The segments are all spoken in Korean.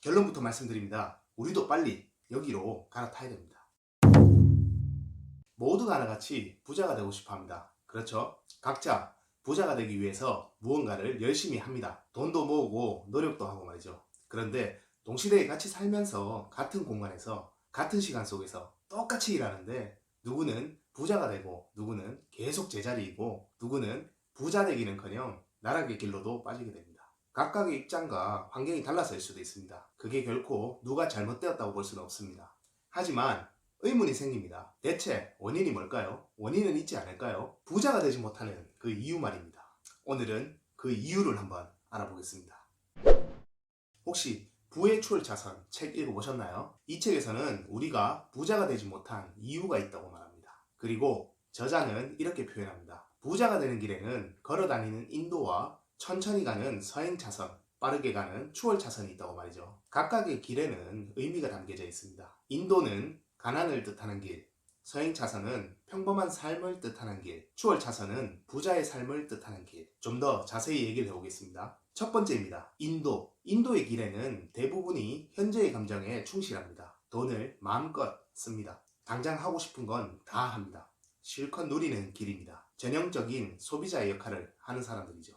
결론부터 말씀드립니다. 우리도 빨리 여기로 갈아타야 됩니다. 모두가 하나같이 부자가 되고 싶어 합니다. 그렇죠? 각자 부자가 되기 위해서 무언가를 열심히 합니다. 돈도 모으고 노력도 하고 말이죠. 그런데 동시대에 같이 살면서 같은 공간에서 같은 시간 속에서 똑같이 일하는데 누구는 부자가 되고 누구는 계속 제자리이고 누구는 부자 되기는커녕 나락의 길로도 빠지게 됩니다. 각각의 입장과 환경이 달라서일 수도 있습니다. 그게 결코 누가 잘못되었다고 볼 수는 없습니다. 하지만 의문이 생깁니다. 대체 원인이 뭘까요? 원인은 있지 않을까요? 부자가 되지 못하는 그 이유 말입니다. 오늘은 그 이유를 한번 알아보겠습니다. 혹시 부의 초월차선 책 읽어보셨나요? 이 책에서는 우리가 부자가 되지 못한 이유가 있다고 말합니다. 그리고 저자는 이렇게 표현합니다. 부자가 되는 길에는 걸어다니는 인도와 천천히 가는 서행차선, 빠르게 가는 추월차선이 있다고 말이죠. 각각의 길에는 의미가 담겨져 있습니다. 인도는 가난을 뜻하는 길, 서행차선은 평범한 삶을 뜻하는 길, 추월차선은 부자의 삶을 뜻하는 길. 좀 더 자세히 얘기를 해보겠습니다. 첫 번째입니다. 인도. 인도의 길에는 대부분이 현재의 감정에 충실합니다. 돈을 마음껏 씁니다. 당장 하고 싶은 건 다 합니다. 실컷 누리는 길입니다. 전형적인 소비자의 역할을 하는 사람들이죠.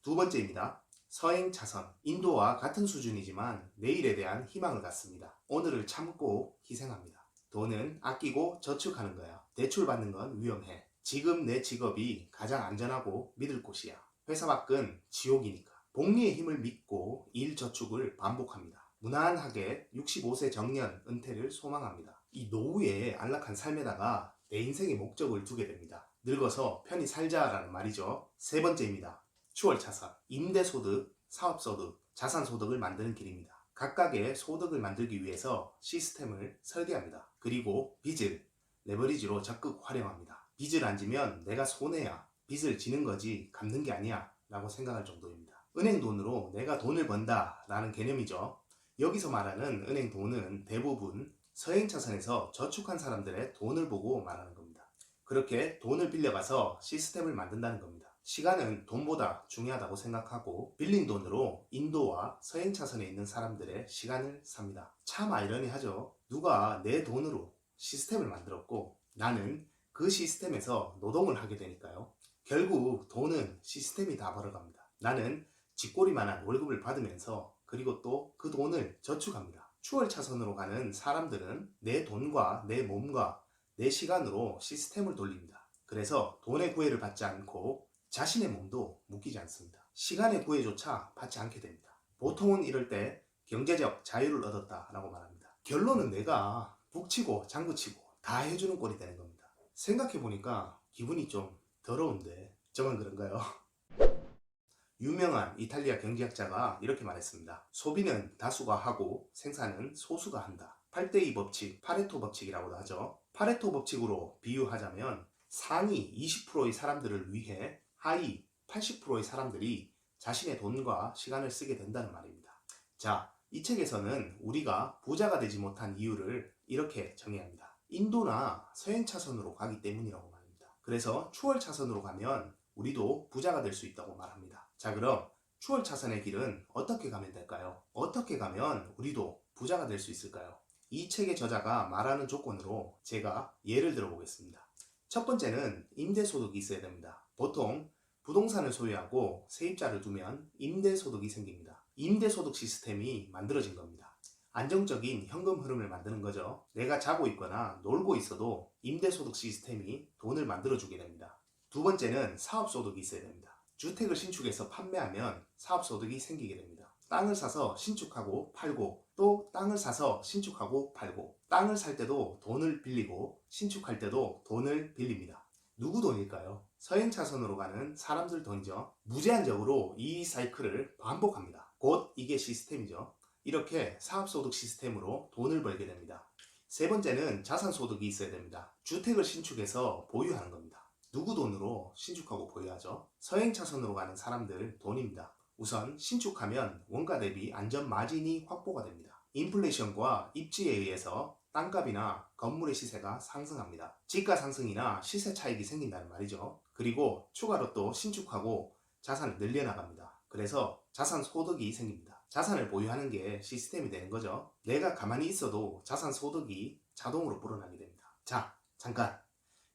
두 번째입니다. 서행차선. 인도와 같은 수준이지만 내일에 대한 희망을 갖습니다. 오늘을 참고 희생합니다. 돈은 아끼고 저축하는 거야. 대출받는 건 위험해. 지금 내 직업이 가장 안전하고 믿을 곳이야. 회사 밖은 지옥이니까. 복리의 힘을 믿고 일 저축을 반복합니다. 무난하게 65세 정년 은퇴를 소망합니다. 이 노후의 안락한 삶에다가 내 인생의 목적을 두게 됩니다. 늙어서 편히 살자라는 말이죠. 세 번째입니다. 추월차선. 임대소득, 사업소득, 자산소득을 만드는 길입니다. 각각의 소득을 만들기 위해서 시스템을 설계합니다. 그리고 빚을 레버리지로 적극 활용합니다. 빚을 안 지면 내가 손해야. 빚을 지는 거지 갚는 게 아니야 라고 생각할 정도입니다. 은행 돈으로 내가 돈을 번다 라는 개념이죠. 여기서 말하는 은행 돈은 대부분 서행차선에서 저축한 사람들의 돈을 보고 말하는 겁니다. 그렇게 돈을 빌려가서 시스템을 만든다는 겁니다. 시간은 돈보다 중요하다고 생각하고 빌린 돈으로 인도와 서행차선에 있는 사람들의 시간을 삽니다. 참 아이러니하죠. 누가 내 돈으로 시스템을 만들었고 나는 그 시스템에서 노동을 하게 되니까요. 결국 돈은 시스템이 다 벌어갑니다. 나는 쥐꼬리만한 월급을 받으면서 그리고 또 그 돈을 저축합니다. 추월차선으로 가는 사람들은 내 돈과 내 몸과 내 시간으로 시스템을 돌립니다. 그래서 돈의 구애를 받지 않고 자신의 몸도 묶이지 않습니다. 시간의 구애조차 받지 않게 됩니다. 보통은 이럴 때 경제적 자유를 얻었다라고 말합니다. 결론은 내가 북치고 장구치고 다 해주는 꼴이 되는 겁니다. 생각해보니까 기분이 좀 더러운데 저만 그런가요? 유명한 이탈리아 경제학자가 이렇게 말했습니다. 소비는 다수가 하고 생산은 소수가 한다. 8대2 법칙, 파레토 법칙이라고도 하죠. 파레토 법칙으로 비유하자면 상위 20%의 사람들을 위해 하위 80%의 사람들이 자신의 돈과 시간을 쓰게 된다는 말입니다. 자, 이 책에서는 우리가 부자가 되지 못한 이유를 이렇게 정의합니다. 인도나 서행차선으로 가기 때문이라고 말합니다. 그래서 추월차선으로 가면 우리도 부자가 될 수 있다고 말합니다. 자, 그럼 추월차선의 길은 어떻게 가면 될까요? 어떻게 가면 우리도 부자가 될 수 있을까요? 이 책의 저자가 말하는 조건으로 제가 예를 들어 보겠습니다. 첫 번째는 임대소득이 있어야 됩니다. 보통 부동산을 소유하고 세입자를 두면 임대소득이 생깁니다. 임대소득 시스템이 만들어진 겁니다. 안정적인 현금 흐름을 만드는 거죠. 내가 자고 있거나 놀고 있어도 임대소득 시스템이 돈을 만들어주게 됩니다. 두 번째는 사업소득이 있어야 됩니다. 주택을 신축해서 판매하면 사업소득이 생기게 됩니다. 땅을 사서 신축하고 팔고 또 땅을 사서 신축하고 팔고 땅을 살 때도 돈을 빌리고 신축할 때도 돈을 빌립니다. 누구 돈일까요? 서행차선으로 가는 사람들 돈이죠. 무제한적으로 이 사이클을 반복합니다. 곧 이게 시스템이죠. 이렇게 사업소득 시스템으로 돈을 벌게 됩니다. 세 번째는 자산소득이 있어야 됩니다. 주택을 신축해서 보유하는 겁니다. 누구 돈으로 신축하고 보유하죠? 서행차선으로 가는 사람들 돈입니다. 우선 신축하면 원가 대비 안전 마진이 확보가 됩니다. 인플레이션과 입지에 의해서 땅값이나 건물의 시세가 상승합니다. 지가 상승이나 시세 차익이 생긴다는 말이죠. 그리고 추가로 또 신축하고 자산을 늘려나갑니다. 그래서 자산 소득이 생깁니다. 자산을 보유하는 게 시스템이 되는 거죠. 내가 가만히 있어도 자산 소득이 자동으로 불어나게 됩니다. 자, 잠깐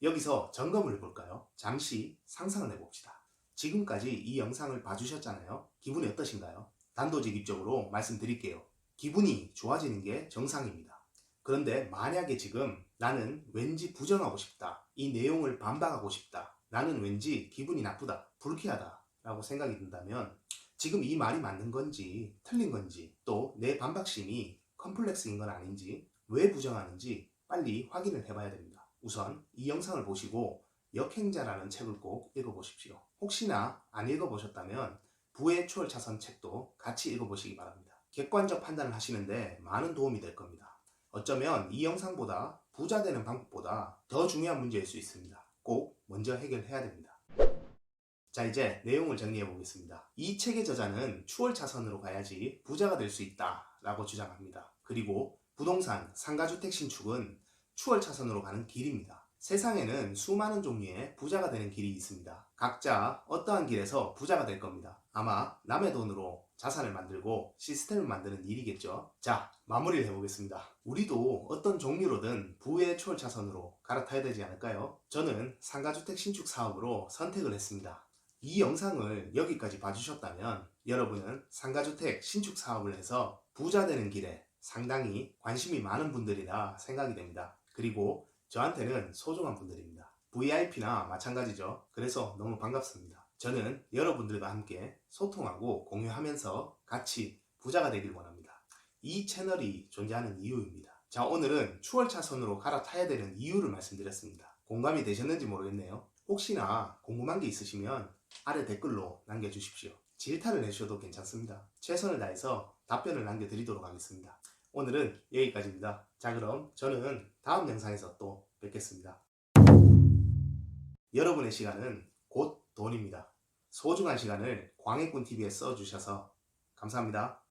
여기서 점검을 해볼까요? 잠시 상상을 해봅시다. 지금까지 이 영상을 봐주셨잖아요. 기분이 어떠신가요? 단도직입적으로 말씀드릴게요. 기분이 좋아지는 게 정상입니다. 그런데 만약에 지금 나는 왠지 부정하고 싶다, 이 내용을 반박하고 싶다, 나는 왠지 기분이 나쁘다, 불쾌하다 라고 생각이 든다면 지금 이 말이 맞는 건지 틀린 건지, 또 내 반박심이 컴플렉스인 건 아닌지, 왜 부정하는지 빨리 확인을 해봐야 됩니다. 우선 이 영상을 보시고 역행자라는 책을 꼭 읽어보십시오. 혹시나 안 읽어보셨다면 부의 추월차선 책도 같이 읽어보시기 바랍니다. 객관적 판단을 하시는데 많은 도움이 될 겁니다. 어쩌면 이 영상보다 부자 되는 방법보다 더 중요한 문제일 수 있습니다. 꼭 먼저 해결해야 됩니다. 자, 이제 내용을 정리해 보겠습니다. 이 책의 저자는 추월차선으로 가야지 부자가 될 수 있다 라고 주장합니다. 그리고 부동산, 상가주택 신축은 추월차선으로 가는 길입니다. 세상에는 수많은 종류의 부자가 되는 길이 있습니다. 각자 어떠한 길에서 부자가 될 겁니다. 아마 남의 돈으로 자산을 만들고 시스템을 만드는 일이겠죠. 자, 마무리를 해보겠습니다. 우리도 어떤 종류로든 부의 추월차선으로 갈아타야 되지 않을까요? 저는 상가주택 신축 사업으로 선택을 했습니다. 이 영상을 여기까지 봐주셨다면 여러분은 상가주택 신축 사업을 해서 부자 되는 길에 상당히 관심이 많은 분들이라 생각이 됩니다. 그리고 저한테는 소중한 분들입니다. VIP나 마찬가지죠. 그래서 너무 반갑습니다. 저는 여러분들과 함께 소통하고 공유하면서 같이 부자가 되길 원합니다. 이 채널이 존재하는 이유입니다. 자, 오늘은 추월차선으로 갈아타야 되는 이유를 말씀드렸습니다. 공감이 되셨는지 모르겠네요. 혹시나 궁금한 게 있으시면 아래 댓글로 남겨주십시오. 질타를 내주셔도 괜찮습니다. 최선을 다해서 답변을 남겨드리도록 하겠습니다. 오늘은 여기까지입니다. 자, 그럼 저는 다음 영상에서 또 뵙겠습니다. 여러분의 시간은 곧 돈입니다. 소중한 시간을 광해꾼TV에 써주셔서 감사합니다.